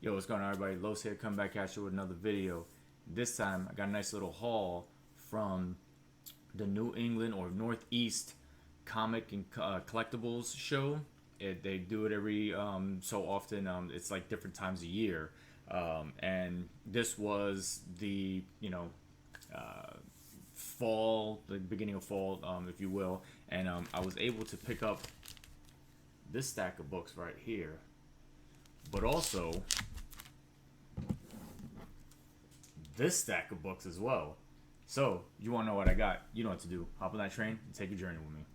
Yo, what's going on, everybody? Los here, come back at you with another video. This time, I got a nice little haul from the New England or Northeast Comic and Collectibles show. They do it every so often. It's like different times a year, and this was the fall, the beginning of fall, if you will. And I was able to pick up this stack of books right here, but also this stack of books as well. So, you want to know what I got? You know what to do. Hop on that train and take a journey with me.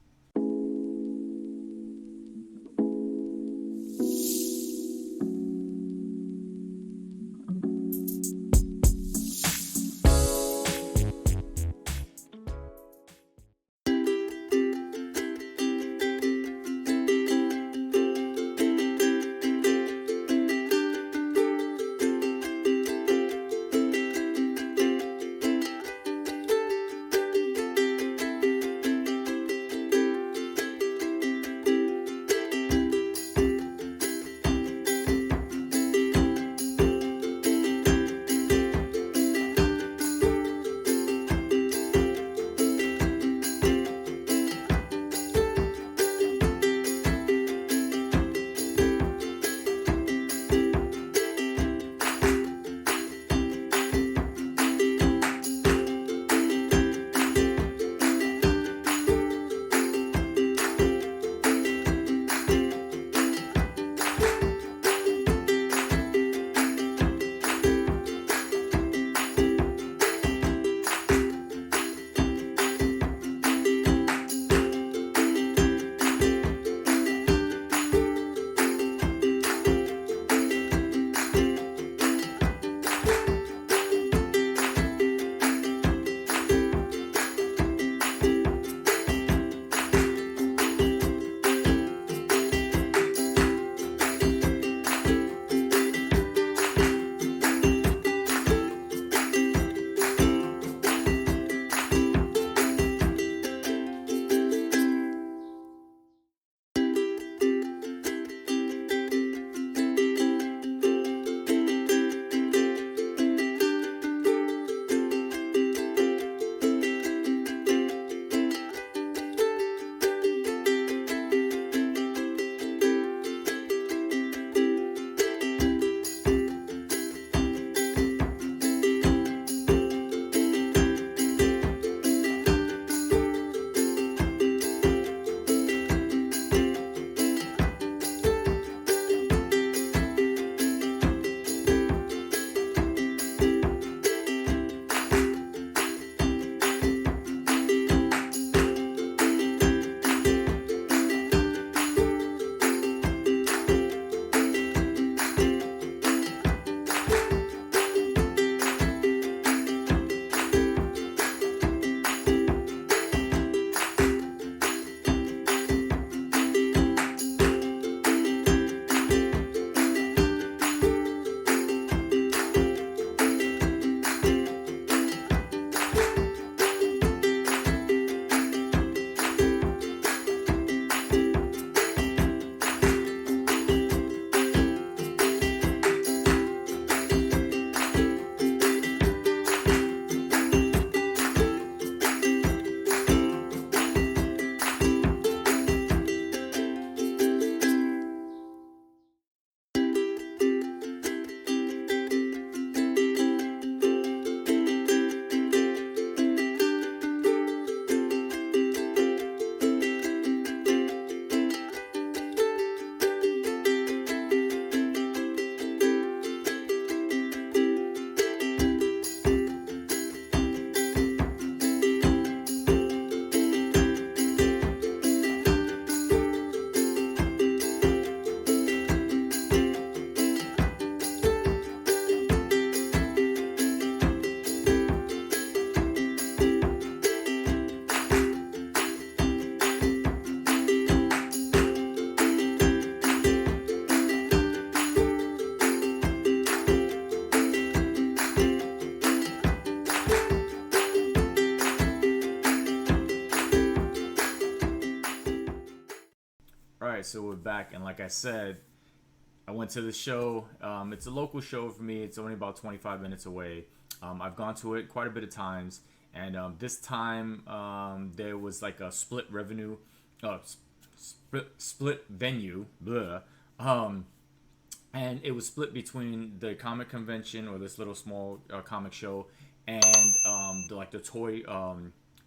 Alright, so we're back, and like I said, I went to the show. It's a local show for me. It's only about 25 minutes away. I've gone to it quite a bit of times, and this time there was like a split revenue, split venue, blah. And it was split between the comic convention, or this little small comic show, and the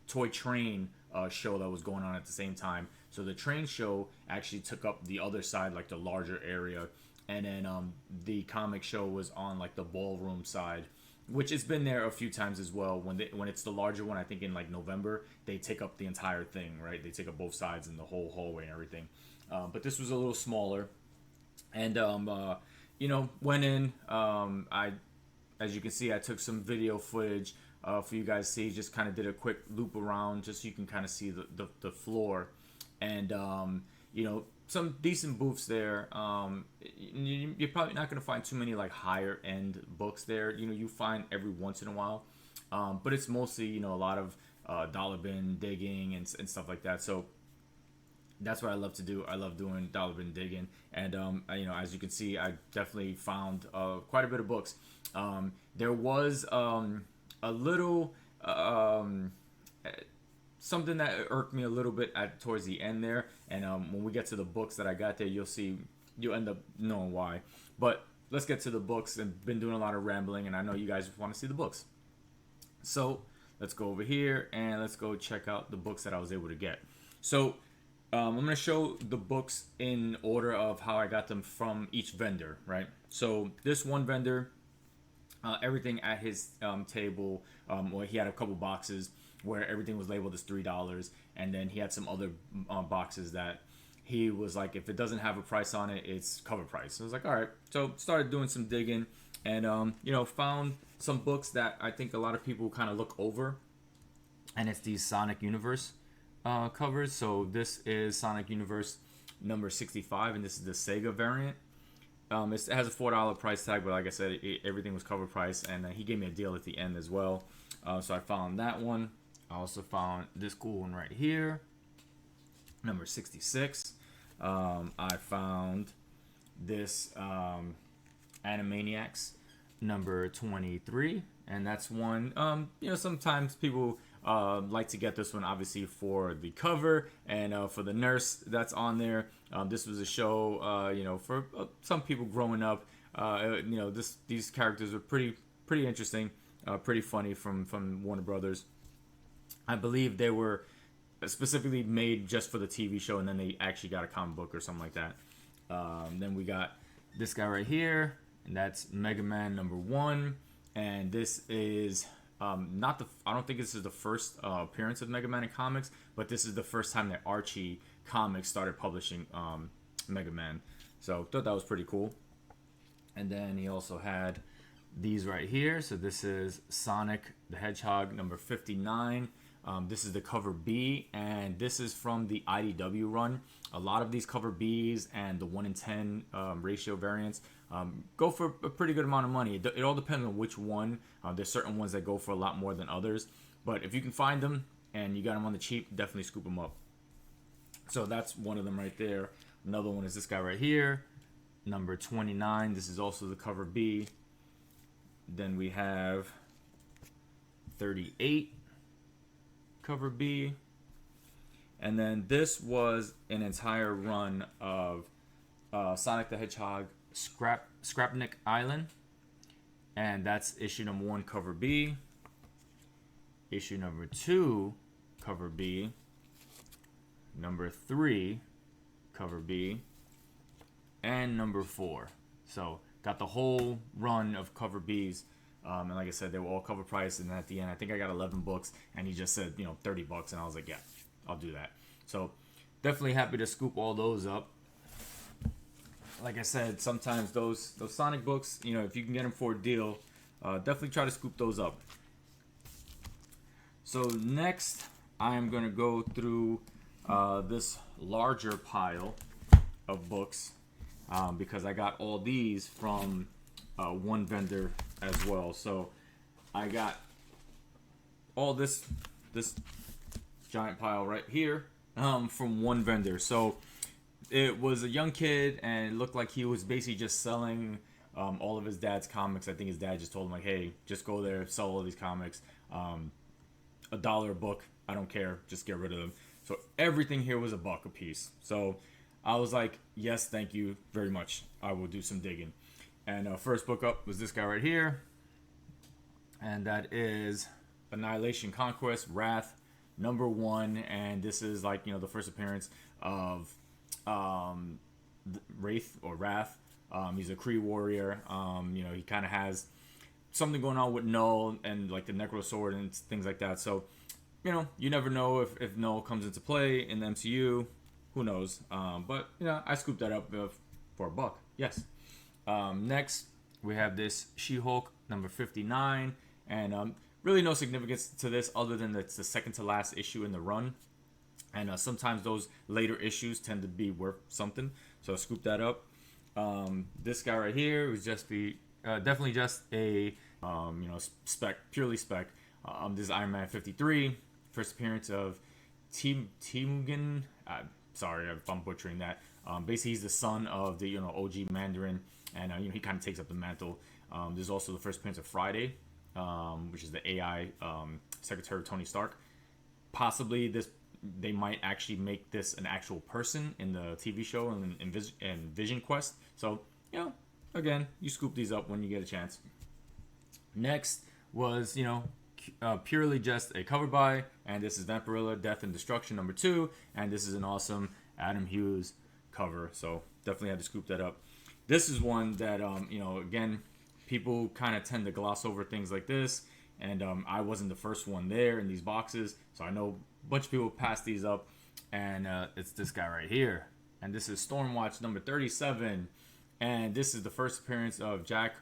toy train show that was going on at the same time. So the train show actually took up the other side, like the larger area, and then the comic show was on like the ballroom side, which has been there a few times as well. When it's the larger one, I think in like November, they take up the entire thing, right? They take up both sides and the whole hallway and everything. But this was a little smaller. And went in. As you can see, I took some video footage for you guys to see. Just kind of did a quick loop around, just so you can kind of see the floor, and some decent booths there. You're probably not gonna find too many like higher end books there. You find every once in a while, but it's mostly a lot of dollar bin digging and stuff like that. So that's what I love to do. I love doing dollar bin digging, and as you can see, I definitely found quite a bit of books. There was a little something that irked me a little bit towards the end there, and when we get to the books that I got there, you'll end up knowing why. But let's get to the books. I've been doing a lot of rambling, and I know you guys want to see the books. So let's go over here and let's go check out the books that I was able to get. So I'm going to show the books in order of how I got them from each vendor, right? So this one vendor, everything at his table, well, he had a couple boxes where everything was labeled as $3, and then he had some other boxes that he was like, if it doesn't have a price on it, it's cover price. So I was like, all right. So started doing some digging, and found some books that I think a lot of people kind of look over, and it's these Sonic Universe covers. So this is Sonic Universe number 65, and this is the Sega variant. It has a $4 price tag, but like I said, everything was cover price, and he gave me a deal at the end as well. So I found that one. I also found this cool one right here, number 66. I found this Animaniacs number 23, and that's one. Sometimes people like to get this one, obviously, for the cover and for the nurse that's on there. This was a show, for some people growing up. These characters are pretty interesting, pretty funny from Warner Brothers. I believe they were specifically made just for the TV show, and then they actually got a comic book or something like that. Then we got this guy right here, and that's Mega Man number 1, and this is I don't think this is the first appearance of Mega Man in comics, but this is the first time that Archie Comics started publishing Mega Man. So thought that was pretty cool. And then he also had these right here. So this is Sonic the Hedgehog number 59. This is the cover B, and this is from the IDW run. A lot of these cover Bs and the 1 in 10 ratio variants go for a pretty good amount of money. It all depends on which one. There's certain ones that go for a lot more than others, but if you can find them and you got them on the cheap, definitely scoop them up. So that's one of them right there. Another one is this guy right here, number 29. This is also the cover B. Then we have 38, cover B. And then this was an entire run of Sonic the Hedgehog Scrapnik Island, and that's issue number 1, cover B. Issue number 2, cover B. Number 3, cover B. And number 4. So got the whole run of cover Bs. And like I said, they were all cover price, and at the end I think I got 11 books, and he just said $30, and I was like, yeah, I'll do that. So definitely happy to scoop all those up. Like I said, sometimes those Sonic books, if you can get them for a deal, definitely try to scoop those up. So next, I am going to go through this larger pile of books because I got all these from one vendor as well. So I got all this giant pile right here from one vendor. So it was a young kid, and it looked like he was basically just selling all of his dad's comics. I think his dad just told him like, hey, just go there, sell all these comics, $1 a book. I don't care, just get rid of them. So everything here was $1 a piece. So I was like, yes, thank you very much. I will do some digging. And first book up was this guy right here, and that is Annihilation Conquest Wrath #1, and this is like, you know, the first appearance of Wraith or Wrath. He's a Kree warrior. You know, he kind of has something going on with Null and like the Necro Sword and things like that. So, you know, you never know if Null comes into play in the MCU. Who knows? But, you know, I scooped that up for $1. Yes. Next, we have this She-Hulk #59. And really no significance to this other than that it's the second to last issue in the run. And sometimes those later issues tend to be worth something. So I scooped that up. This guy right here was just definitely just a you know, spec, purely spec. This is Iron Man 53, first appearance of Timugen. Sorry if I'm butchering that. Basically, he's the son of the, you know, OG Mandarin, and you know, he kind of takes up the mantle. There's also the first appearance of Friday, which is the AI secretary of Tony Stark. Possibly they might actually make this an actual person in the TV show and Vision Quest. So, you know, again, you scoop these up when you get a chance. Next was, you know, purely just a cover by, and this is Vampirilla Death and Destruction #2, and this is an awesome Adam Hughes cover. So definitely had to scoop that up. This is one that you know, again, people kind of tend to gloss over things like this, and I wasn't the first one there in these boxes, so I know a bunch of people passed these up, and it's this guy right here, and this is Stormwatch #37, and this is the first appearance of Jack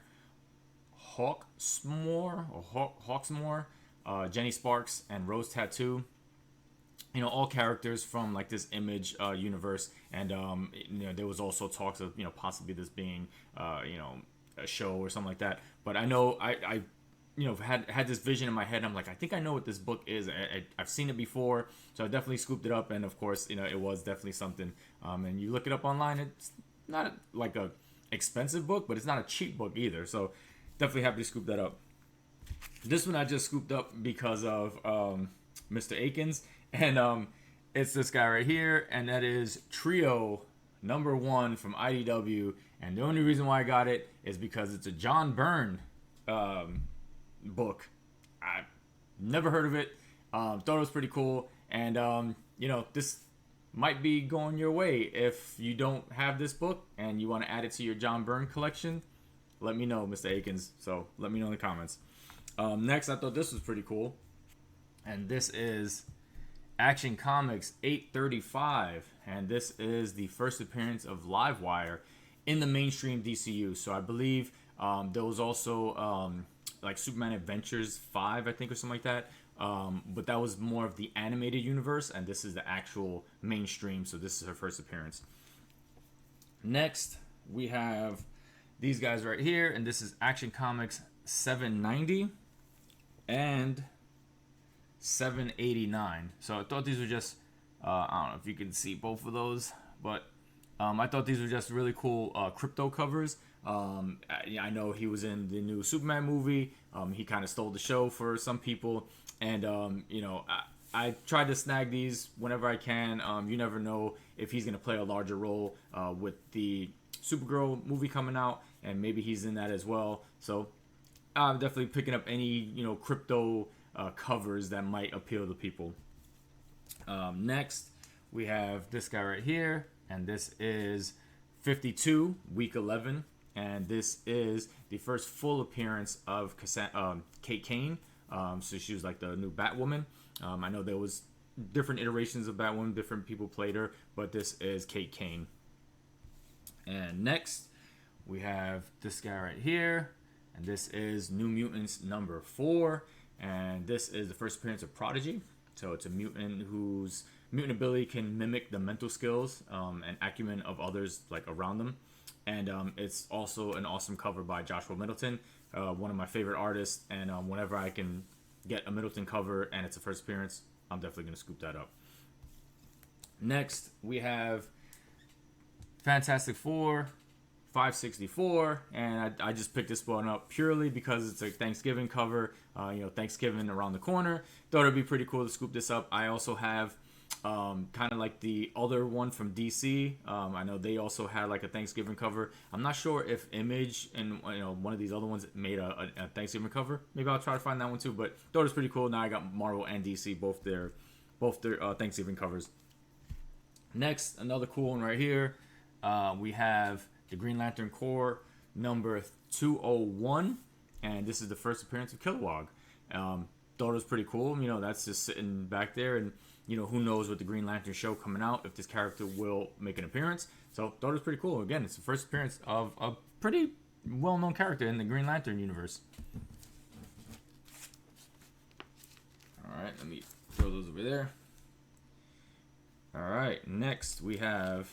Hawksmoor, Jenny Sparks, and Rose Tattoo. You know, all characters from like this Image universe, and you know, there was also talks of, you know, possibly this being you know, a show or something like that. But I know I you know, had this vision in my head. I'm like, I think I know what this book is. I've seen it before, so I definitely scooped it up. And of course, you know, it was definitely something. And you look it up online, it's not like a expensive book, but it's not a cheap book either. So definitely happy to scoop that up. This one I just scooped up because of Mr. Akins, and it's this guy right here, and that is Trio #1 from IDW. And the only reason why I got it is because it's a John Byrne book. I never heard of it. Thought it was pretty cool, and you know, this might be going your way if you don't have this book and you want to add it to your John Byrne collection. Let me know, Mr. Akins. So let me know in the comments. Next, I thought this was pretty cool, and this is Action Comics 835, and this is the first appearance of Livewire in the mainstream DCU. So I believe there was also like Superman Adventures 5, I think, or something like that. But that was more of the animated universe, and this is the actual mainstream. So this is her first appearance. Next, we have these guys right here, and this is Action Comics 790 and 789. So I thought these were just, I don't know if you can see both of those, but I thought these were just really cool crypto covers. I know he was in the new Superman movie. He kind of stole the show for some people, and you know, I tried to snag these whenever I can. You never know if he's gonna play a larger role with the Supergirl movie coming out, and maybe he's in that as well. So I'm definitely picking up any, you know, crypto covers that might appeal to people. Next, we have this guy right here, and this is 52, week 11, and this is the first full appearance of Kate Kane. So she was like the new Batwoman. I know there was different iterations of Batwoman, different people played her, but this is Kate Kane. And next, we have this guy right here, and this is New Mutants #4, and this is the first appearance of Prodigy. So it's a mutant whose mutant ability can mimic the mental skills and acumen of others like around them. And it's also an awesome cover by Joshua Middleton, one of my favorite artists. And whenever I can get a Middleton cover and it's a first appearance, I'm definitely going to scoop that up. Next, we have Fantastic Four 564, and I just picked this one up purely because it's a Thanksgiving cover. Thanksgiving around the corner. Thought it'd be pretty cool to scoop this up. I also have kind of like the other one from DC. I know they also had like a Thanksgiving cover. I'm not sure if Image and one of these other ones made a Thanksgiving cover. Maybe I'll try to find that one too. But thought it was pretty cool. Now I got Marvel and DC both their Thanksgiving covers. Next, another cool one right here. We have the Green Lantern Corps number 201, and this is the first appearance of Kilowog. Thought it was pretty cool. That's just sitting back there, and who knows with the Green Lantern show coming out if this character will make an appearance. So thought it was pretty cool. Again, it's the first appearance of a pretty well-known character in the Green Lantern universe. All right, let me throw those over there. All right, next we have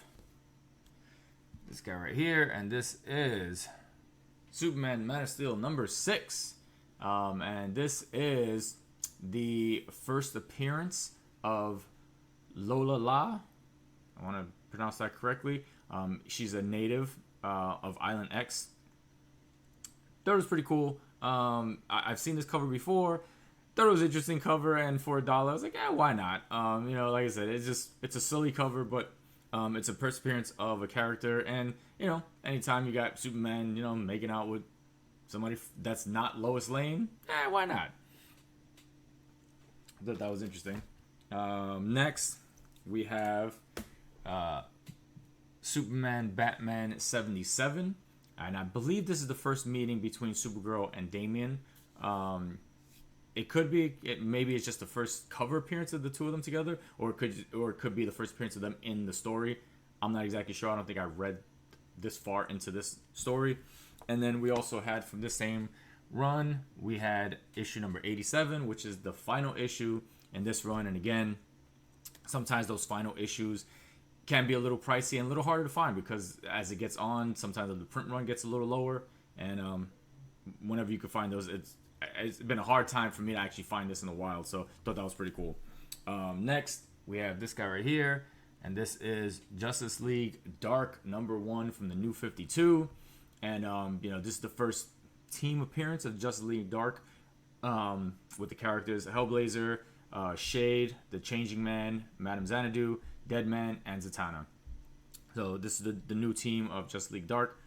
this guy right here, and this is Superman Man of Steel number 6. And this is the first appearance of Lola La. I want to pronounce that correctly. She's a native of Island X. Thought it was pretty cool. I've seen this cover before. Thought it was an interesting cover, and for $1, I was like, yeah, why not? Like I said, it's a silly cover, but it's a first appearance of a character, and anytime you got Superman, making out with somebody that's not Lois Lane, why not? I thought that was interesting. Next, we have Superman Batman 77, and I believe this is the first meeting between Supergirl and Damian. It could be, maybe it's just the first cover appearance of the two of them together, or it could be the first appearance of them in the story. I'm not exactly sure. I don't think I read this far into this story. And then we also had, from the same run, we had issue number 87, which is the final issue in this run. And again, sometimes those final issues can be a little pricey and a little harder to find, because as it gets on, sometimes the print run gets a little lower, and whenever you can find those, it's been a hard time for me to actually find this in the wild, so thought that was pretty cool. Next, we have this guy right here, and this is Justice League Dark number 1 from the New 52, and this is the first team appearance of Justice League Dark, with the characters Hellblazer, Shade, the Changing Man, Madame Xanadu, Deadman, and Zatanna. So this is the new team of Justice League Dark.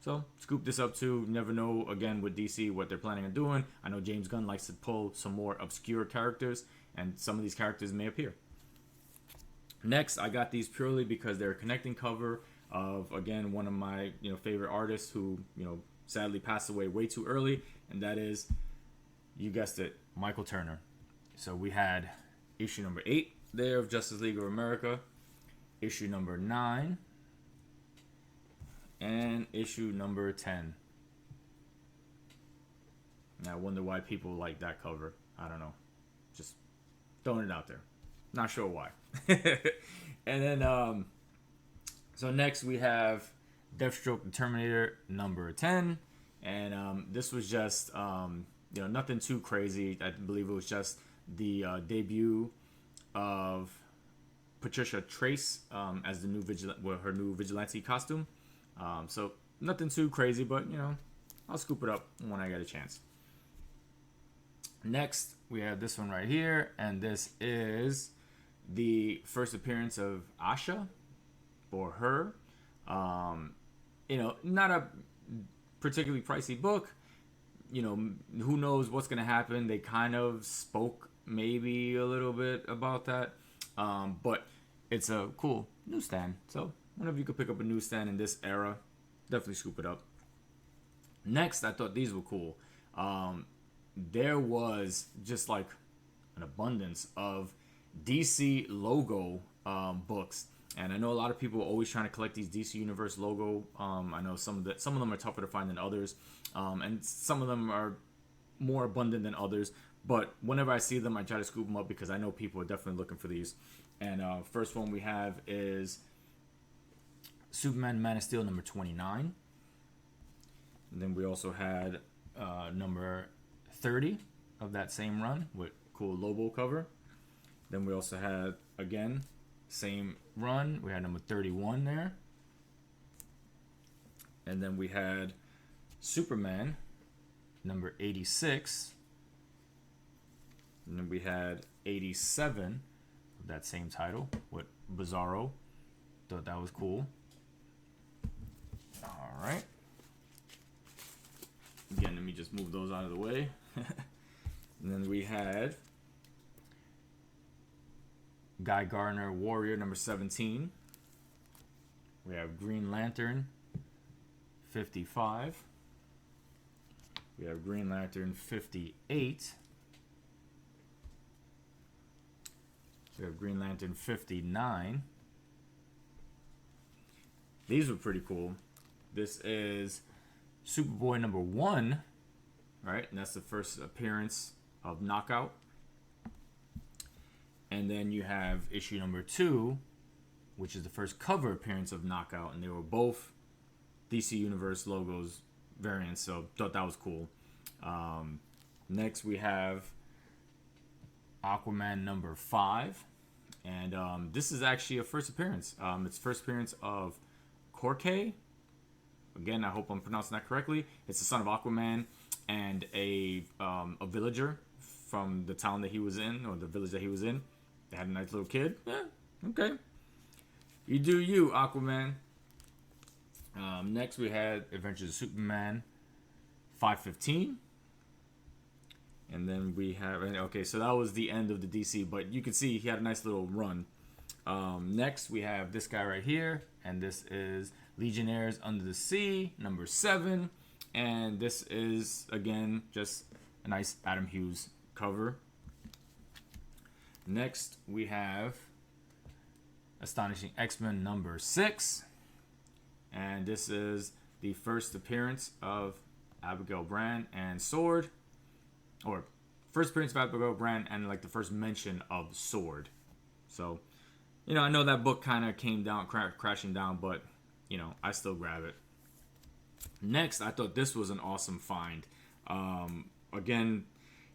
So, scoop this up too. You never know, again, with DC, what they're planning on doing. I know James Gunn likes to pull some more obscure characters, and some of these characters may appear. Next, I got these purely because they're a connecting cover of, again, one of my favorite artists who, sadly passed away way too early, and that is, you guessed it, Michael Turner. So, we had issue number 8 there of Justice League of America, issue number 9, and issue number 10. And I wonder why people like that cover. I don't know. Just throwing it out there. Not sure why. And then, so next we have Deathstroke the Terminator number 10. And this was just, nothing too crazy. I believe it was just the debut of Patricia Trace as the new her new vigilante costume. So nothing too crazy, but I'll scoop it up when I get a chance. Next, we have this one right here, and this is the first appearance of Asha, or her. Not a particularly pricey book. Who knows what's gonna happen? They kind of spoke maybe a little bit about that, but it's a cool newsstand. So whenever you could pick up a newsstand in this era, definitely scoop it up. Next, I thought these were cool. There was just like an abundance of DC logo books, and I know a lot of people are always trying to collect these DC Universe logo. I know some of them are tougher to find than others, and some of them are more abundant than others. But whenever I see them, I try to scoop them up because I know people are definitely looking for these. And first one we have is Superman Man of Steel number 29. And then we also had number 30 of that same run with cool Lobo cover. Then we also had, again, same run. We had number 31 there. And then we had Superman, number 86. And then we had 87 of that same title with Bizarro. Thought that was cool. All right. Again, let me just move those out of the way. And then we had Guy Gardner, Warrior, number 17. We have Green Lantern, 55. We have Green Lantern, 58. We have Green Lantern, 59. These were pretty cool. This is Superboy number 1, right? And that's the first appearance of Knockout. And then you have issue number 2, which is the first cover appearance of Knockout. And they were both DC Universe logos variants, so thought that was cool. Next we have Aquaman number 5. And this is actually a first appearance. It's first appearance of Corke. Again, I hope I'm pronouncing that correctly. It's the son of Aquaman and a villager from the town that he was in, or the village that he was in. They had a nice little kid. Yeah, okay. You do you, Aquaman. Next, we had Adventures of Superman 515. And then we have... Okay, so that was the end of the DC, but you can see he had a nice little run. Next, we have this guy right here, and this is Legionnaires Under the Sea, number 7. And this is, again, just a nice Adam Hughes cover. Next, we have Astonishing X-Men number 6. And this is the first appearance of Abigail Brand and Sword. Or first appearance of Abigail Brand and like the first mention of Sword. So, you know, I know that book kind of came down, crashing down, but, you know, I still grab it. Next, I thought this was an awesome find. Again,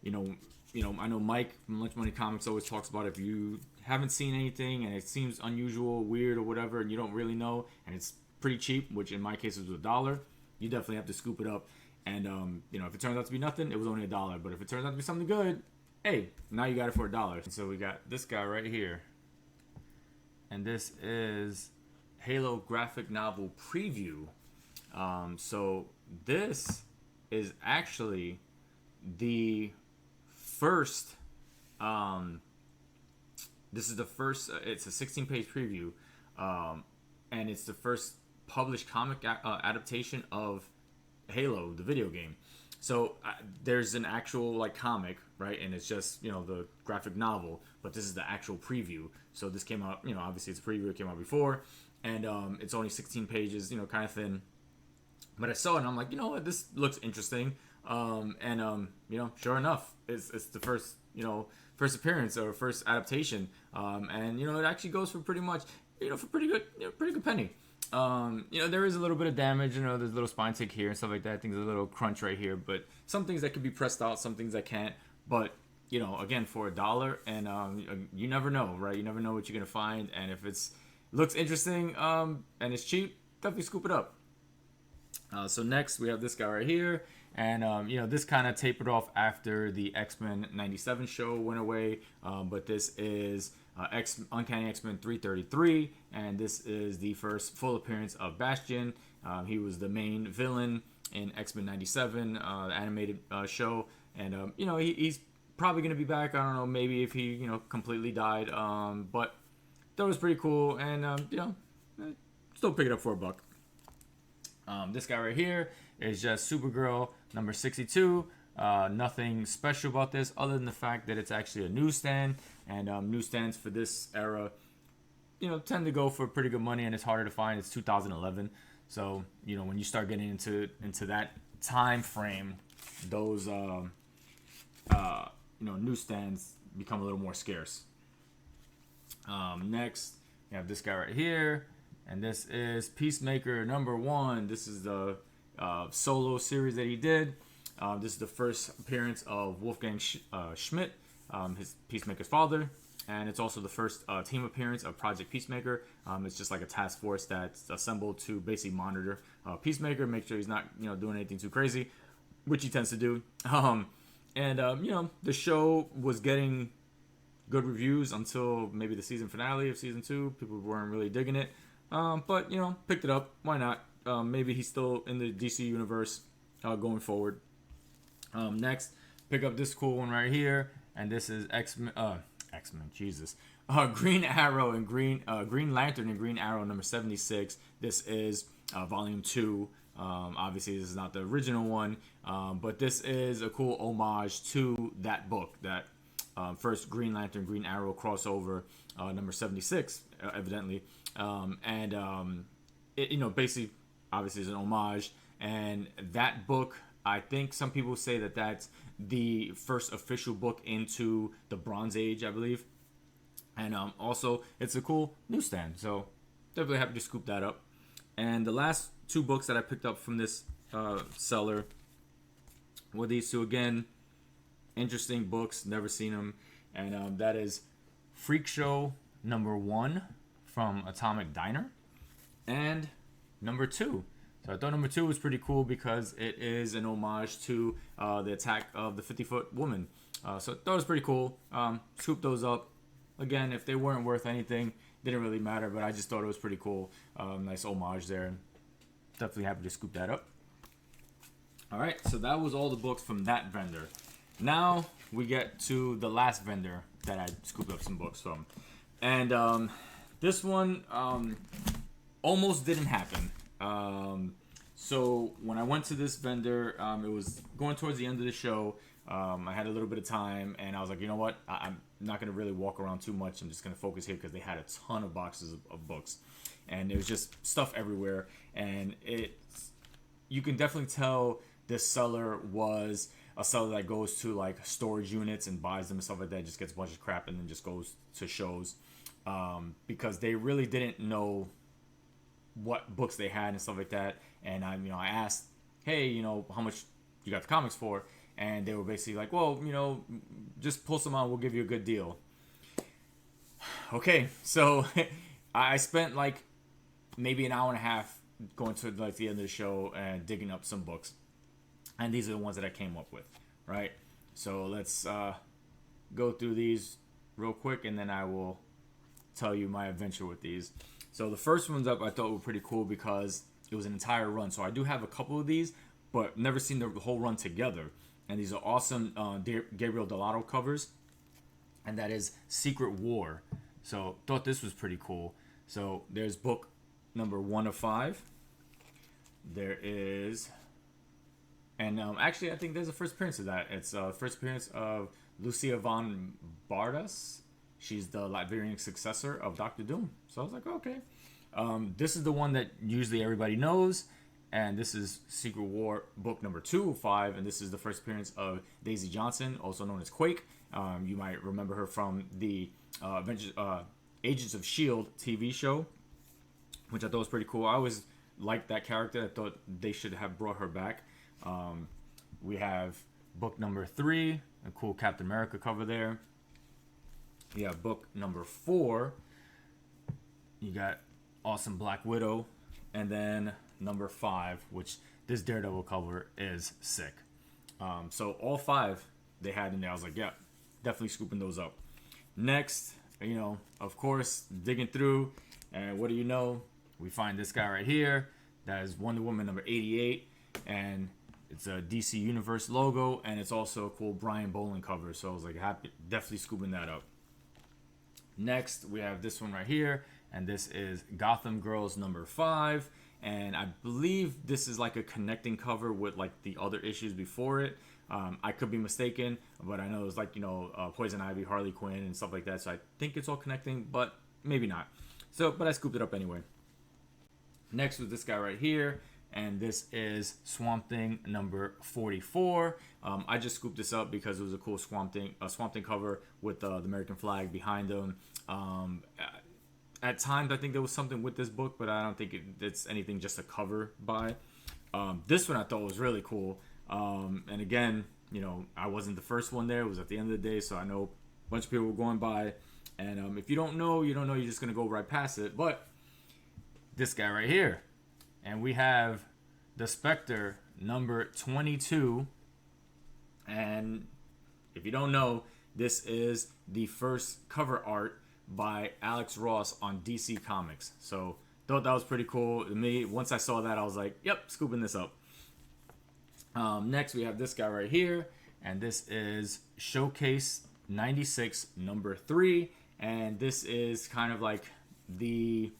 you know, I know Mike from Lunch Money Comics always talks about if you haven't seen anything and it seems unusual, weird, or whatever, and you don't really know, and it's pretty cheap, which in my case was $1, you definitely have to scoop it up. And you know, if it turns out to be nothing, it was only $1. But if it turns out to be something good, hey, now you got it for $1. And so we got this guy right here, and this is Halo graphic novel preview. So this is actually the first. This is the first. It's a 16-page preview, and it's the first published comic adaptation of Halo, the video game. So there's an actual like comic, right? And it's just, you know, the graphic novel, but this is the actual preview. So this came out, you know, obviously it's a preview, it came out before, and it's only 16 pages, you know, kind of thin. But I saw it and I'm like, you know what, this looks interesting. You know, sure enough, it's the first, you know, first appearance or first adaptation. And you know, it actually goes for pretty much, you know, for pretty good penny. You know, there is a little bit of damage, you know, there's a little spine tick here and stuff like that. I think there's a little crunch right here, but some things that could be pressed out, some things that can't. But, you know, again, for $1, and you never know, right? You never know what you're going to find. And if it's looks interesting and it's cheap, definitely scoop it up. So next, we have this guy right here. And, you know, this kind of tapered off after the X-Men 97 show went away. But this is Uncanny X-Men 333. And this is the first full appearance of Bastion. He was the main villain in X-Men 97, the animated show. And, you know, he's probably going to be back. I don't know, maybe if he, you know, completely died. But that was pretty cool. And, you know, still pick it up for $1. This guy right here is just Supergirl number 62. Nothing special about this other than the fact that it's actually a newsstand, and newsstands for this era, you know, tend to go for pretty good money, and it's harder to find. It's 2011, so you know, when you start getting into that time frame, those you know, newsstands become a little more scarce. Next, we have this guy right here. And this is Peacemaker number 1. This is the solo series that he did. This is the first appearance of Wolfgang Schmidt, his Peacemaker's father. and it's also the first team appearance of Project Peacemaker. It's just like a task force that's assembled to basically monitor Peacemaker, make sure he's not doing anything too crazy, which he tends to do. The show was getting good reviews until maybe the season finale of season 2. People weren't really digging it, but picked it up. Why not? Maybe he's still in the DC universe going forward. Next, pick up this cool one right here, and this is X-Men. Jesus. Green Arrow and Green Lantern and Green Arrow number 76. This is volume 2. Obviously, this is not the original one, but this is a cool homage to that book, that first Green Lantern, Green Arrow crossover, number 76, evidently. Basically, obviously, is an homage. And that book, I think some people say that that's the first official book into the Bronze Age, I believe. And also, it's a cool newsstand. So, definitely happy to scoop that up. And the last 2 books that I picked up from this seller were these 2 again. Interesting books, never seen them. And that is Freak Show number 1 from Atomic Diner and number 2. So I thought number 2 was pretty cool because it is an homage to the attack of the 50-foot woman. So I thought it was pretty cool. Scooped those up. Again, if they weren't worth anything, didn't really matter, but I just thought it was pretty cool. Nice homage there. Definitely happy to scoop that up. All right, so that was all the books from that vendor. Now we get to the last vendor that I scooped up some books from. And this one almost didn't happen. So when I went to this vendor, it was going towards the end of the show. I had a little bit of time, and I was like, you know what? I'm not going to really walk around too much. I'm just going to focus here because they had a ton of boxes of books. And it was just stuff everywhere. And you can definitely tell this seller was a seller that goes to like storage units and buys them and stuff like that. Just gets a bunch of crap and then just goes to shows. Because they really didn't know what books they had and stuff like that. And I asked, hey, how much you got the comics for? And they were basically like, well, just pull some out, we'll give you a good deal. Okay, so I spent like maybe an hour and a half going to like the end of the show and digging up some books. And these are the ones that I came up with, right? So let's go through these real quick, and then I will tell you my adventure with these. So the first ones up I thought were pretty cool because it was an entire run. So I do have a couple of these, but never seen the whole run together. And these are awesome Gabriel Delato covers. And that is Secret War. So thought this was pretty cool. So there's book number 1 of 5. There is... And actually, I think there's a first appearance of that. It's first appearance of Lucia von Bardas. She's the Latvian successor of Doctor Doom. So I was like, okay. This is the one that usually everybody knows. And this is Secret War book number 2 of 5. And this is the first appearance of Daisy Johnson, also known as Quake. You might remember her from the Agents of S.H.I.E.L.D. TV show, which I thought was pretty cool. I always liked that character. I thought they should have brought her back. We have book number 3, a cool Captain America cover there. You have book number 4. You got awesome Black Widow. And then number 5, which this Daredevil cover is sick. So all 5 they had in there. I was like, yeah, definitely scooping those up. Next, of course, digging through. And what do you know? We find this guy right here. That is Wonder Woman number 88. And it's a DC Universe logo. And it's also a cool Brian Boland cover. So I was like, happy, definitely scooping that up. Next, we have this one right here. And this is Gotham Girls number 5. And I believe this is like a connecting cover with like the other issues before it. I could be mistaken, but I know it's like, Poison Ivy, Harley Quinn, and stuff like that. So I think it's all connecting, but maybe not. So, but I scooped it up anyway. Next was this guy right here. And this is Swamp Thing number 44. I just scooped this up because it was a cool Swamp Thing cover with the American flag behind them. At times, I think there was something with this book, but I don't think it's anything just a cover by. This one I thought was really cool. And again, I wasn't the first one there. It was at the end of the day, so I know a bunch of people were going by. And if you don't know, you don't know. You're just gonna go right past it. But this guy right here, and we have the Spectre number 22. And if you don't know, this is the first cover art by Alex Ross on DC Comics. So thought that was pretty cool. To me, once I saw that, I was like, yep, scooping this up. Next, we have this guy right here, and this is Showcase 96 number 3, and this is kind of like the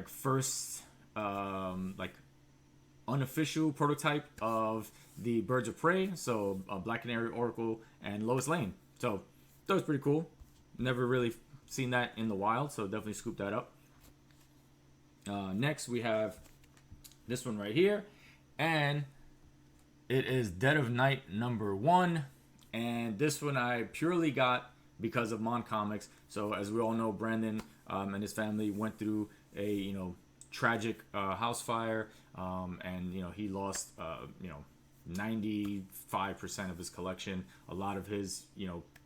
first unofficial prototype of the Birds of Prey. So Black Canary, Oracle, and Lois Lane. So that was pretty cool. Never really seen that in the wild, so definitely scoop that up. Next, we have this one right here, and it is Dead of Night number 1, and this one I purely got because of Mon Comics. So as we all know, Brandon and his family went through a tragic house fire, and he lost 95% of his collection, a lot of his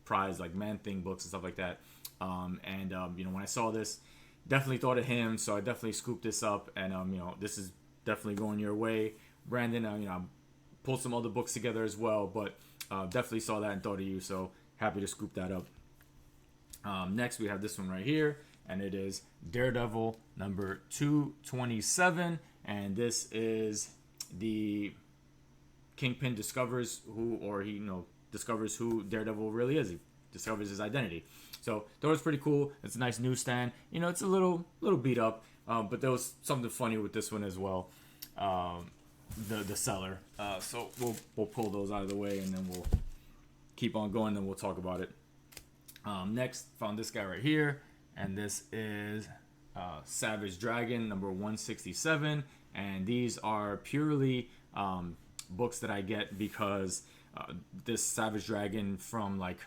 prized like Man-Thing books and stuff like that. When I saw this, definitely thought of him, so I definitely scooped this up, and this is definitely going your way, Brandon. I pulled some other books together as well, but definitely saw that and thought of you, so happy to scoop that up. Next, we have this one right here, and it is Daredevil number 227, and this is the Kingpin discovers discovers who Daredevil really is. He discovers his identity. So that was pretty cool. It's a nice newsstand. It's a little beat up, but there was something funny with this one as well. The seller. So we'll pull those out of the way, and then we'll keep on going, and we'll talk about it. Next, found this guy right here, and this is Savage Dragon number 167, and these are purely books that I get because this Savage Dragon from like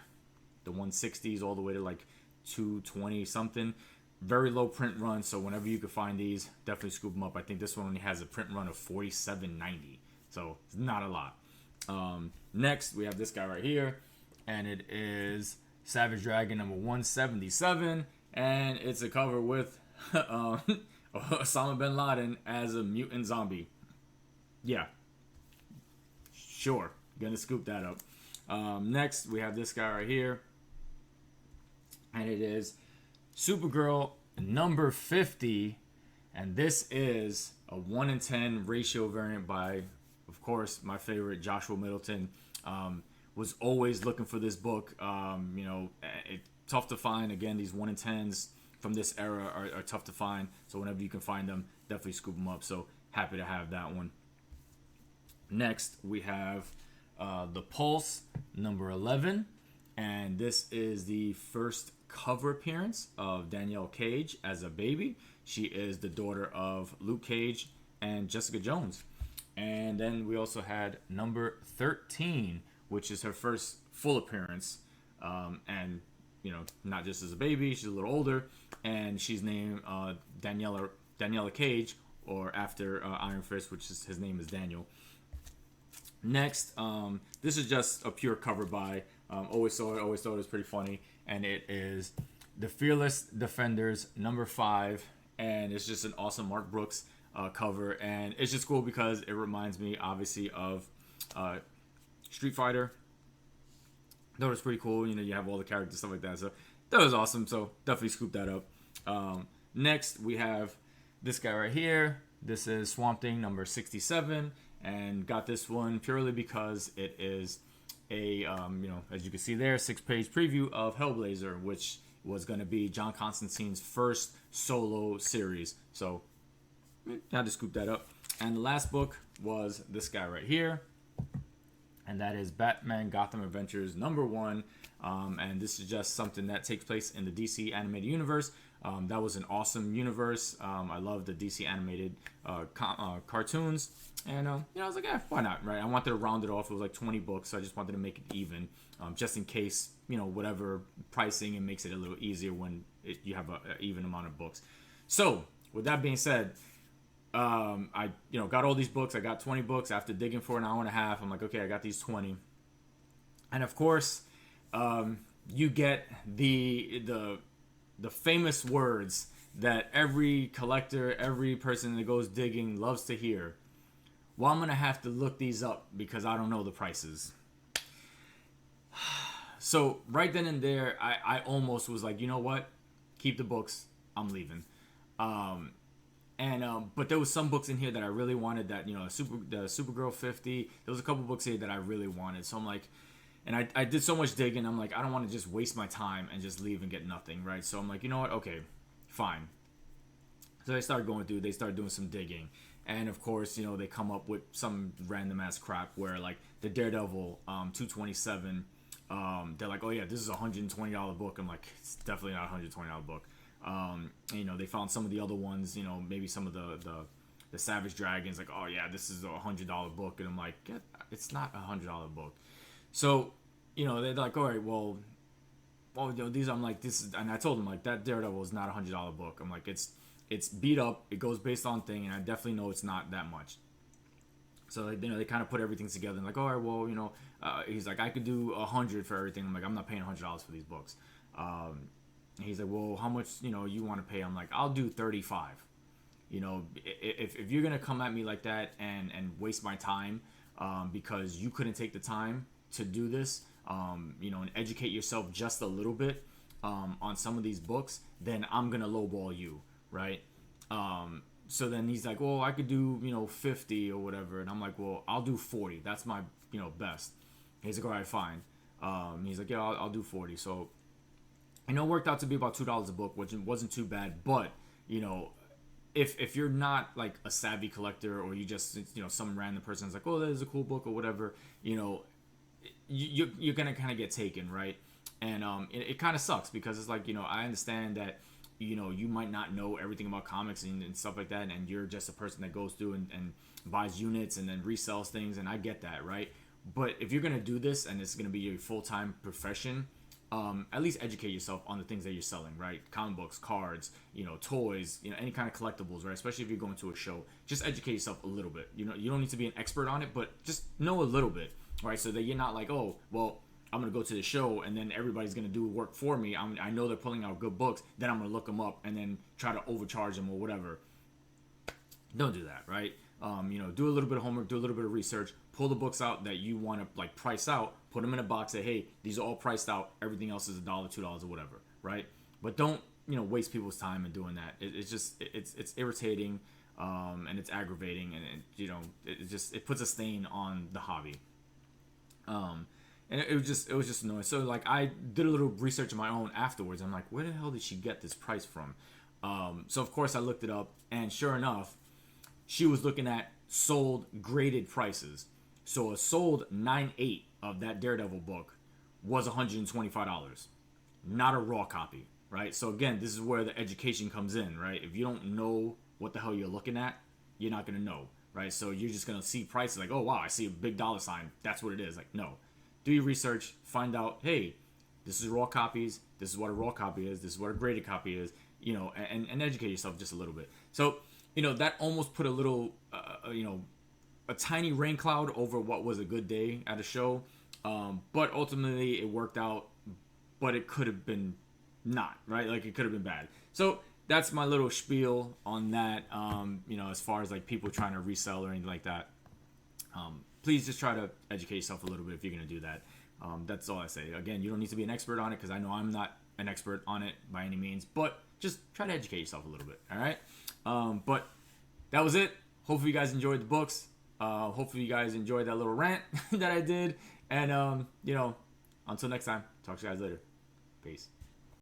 the 160s all the way to like 220 something, very low print run, so whenever you can find these, definitely scoop them up. I think this one only has a print run of 47.90, so it's not a lot. Next, we have this guy right here, and it is Savage Dragon number 177, and it's a cover with Osama bin Laden as a mutant zombie. Yeah, sure, gonna scoop that up. Next, we have this guy right here, and it is Supergirl number 50, and this is a 1-in-10 ratio variant by, of course, my favorite Joshua Middleton. Was always looking for this book. It's tough to find. Again, these 1-in-10s from this era are tough to find, so whenever you can find them, definitely scoop them up. So happy to have that one. Next, we have The Pulse number 11, and this is the first cover appearance of Danielle Cage as a baby. She is the daughter of Luke Cage and Jessica Jones. And then we also had number 13, which is her first full appearance, and not just as a baby, she's a little older, and she's named Daniela Cage, or after Iron Fist, which is his name is Daniel. Next, this is just a pure cover by. Always thought it was pretty funny, and it is The Fearless Defenders number 5, and it's just an awesome Mark Brooks cover, and it's just cool because it reminds me obviously of Street Fighter. That was pretty cool. You have all the characters, stuff like that, so that was awesome. So definitely scoop that up. Next, we have this guy right here. This is Swamp Thing number 67, and got this one purely because it is a as you can see there, 6-page preview of Hellblazer, which was going to be John Constantine's first solo series. So I had to scoop that up. And the last book was this guy right here, and that is Batman Gotham Adventures number 1. And this is just something that takes place in the DC animated universe. That was an awesome universe. I love the DC animated cartoons. And I was like, yeah, why not, right? I wanted to round it off. It was like 20 books, so I just wanted to make it even, just in case, whatever pricing, it makes it a little easier when you have an even amount of books. So, with that being said, I got all these books. I got 20 books after digging for an hour and a half. I'm like, okay, I got these 20. And of course, you get the the famous words that every collector, every person that goes digging loves to hear. Well, I'm gonna have to look these up because I don't know the prices. So right then and there, I almost was like, you know what? Keep the books. I'm leaving. But there was some books in here that I really wanted. That, you know, the Supergirl 50. There was a couple books here that I really wanted. So I'm like, and I did so much digging. I'm like, I don't want to just waste my time and just leave and get nothing, right? So I'm like, you know what? Okay, fine. So they started going through. They started doing some digging, and of course, you know, they come up with some random ass crap where like the Daredevil 227. They're like, oh yeah, this is a $120 book. I'm like, it's definitely not a $120 book. You know, they found some of the other ones, you know, maybe some of the Savage Dragons, like, oh yeah, this is a $100 book. And I'm like, it's not a $100 book. So, you know, they're like, all right, well, you know, these, I'm like, this is, and I told them, like, that Daredevil is not a $100 book. I'm like, it's beat up, it goes based on thing, and I definitely know it's not that much. So, you know, they kind of put everything together and like, all right, well, you know, he's like, I could do 100 for everything. I'm like, I'm not paying $100 for these books. He's like, well, how much, you know, you want to pay? I'm like, I'll do 35. You know, if you're gonna come at me like that and waste my time, because you couldn't take the time to do this, you know, and educate yourself just a little bit on some of these books, then I'm gonna lowball you, right? So then he's like, well, I could do, you know, 50 or whatever. And I'm like, well, I'll do 40. That's my, you know, best. He's like, all right, fine. He's like, yeah, I'll do 40. So, you know, it worked out to be about $2 a book, which wasn't too bad. But, you know, if you're not like a savvy collector, or you just, you know, some random person's like, oh, that is a cool book or whatever, you know, you're going to kind of get taken, right? And it kind of sucks because it's like, you know, I understand that, you know, you might not know everything about comics and stuff like that, and you're just a person that goes through and buys units and then resells things, and I get that, right? But if you're going to do this and it's going to be your full-time profession, at least educate yourself on the things that you're selling, right? Comic books, cards, you know, toys, you know, any kind of collectibles, right? Especially if you're going to a show, just educate yourself a little bit. You know, you don't need to be an expert on it, but just know a little bit, right? So that you're not like, oh, well, I'm going to go to the show and then everybody's going to do work for me. I know they're pulling out good books. Then I'm going to look them up and then try to overcharge them or whatever. Don't do that, right? You know, do a little bit of homework, do a little bit of research, pull the books out that you want to like price out, put them in a box, say, hey, these are all priced out. Everything else is $1, $2 or whatever, right? But don't, you know, waste people's time in doing that. It's just, it's irritating, and it's aggravating, and you know, it puts a stain on the hobby. And it was just annoying. So like I did a little research of my own afterwards. I'm like, where the hell did she get this price from? So of course I looked it up, and sure enough, she was looking at sold graded prices. So a sold 9.8 of that Daredevil book was $125, not a raw copy, right? So again, this is where the education comes in, right? If you don't know what the hell you're looking at, you're not gonna know, right? So you're just gonna see prices like, oh wow, I see a big dollar sign. That's what it is. Like, no. Do your research, find out, hey, this is raw copies, this is what a raw copy is, this is what a graded copy is, you know, and educate yourself just a little bit. So, you know, that almost put a little, you know, a tiny rain cloud over what was a good day at a show. But ultimately it worked out, but it could have been not, right? Like it could have been bad. So that's my little spiel on that, you know, as far as like people trying to resell or anything like that. Please just try to educate yourself a little bit if you're going to do that. That's all I say. Again, you don't need to be an expert on it because I know I'm not an expert on it by any means, but just try to educate yourself a little bit, all right? But that was it. Hopefully you guys enjoyed the books. Hopefully you guys enjoyed that little rant that I did. And, you know, until next time, talk to you guys later. Peace.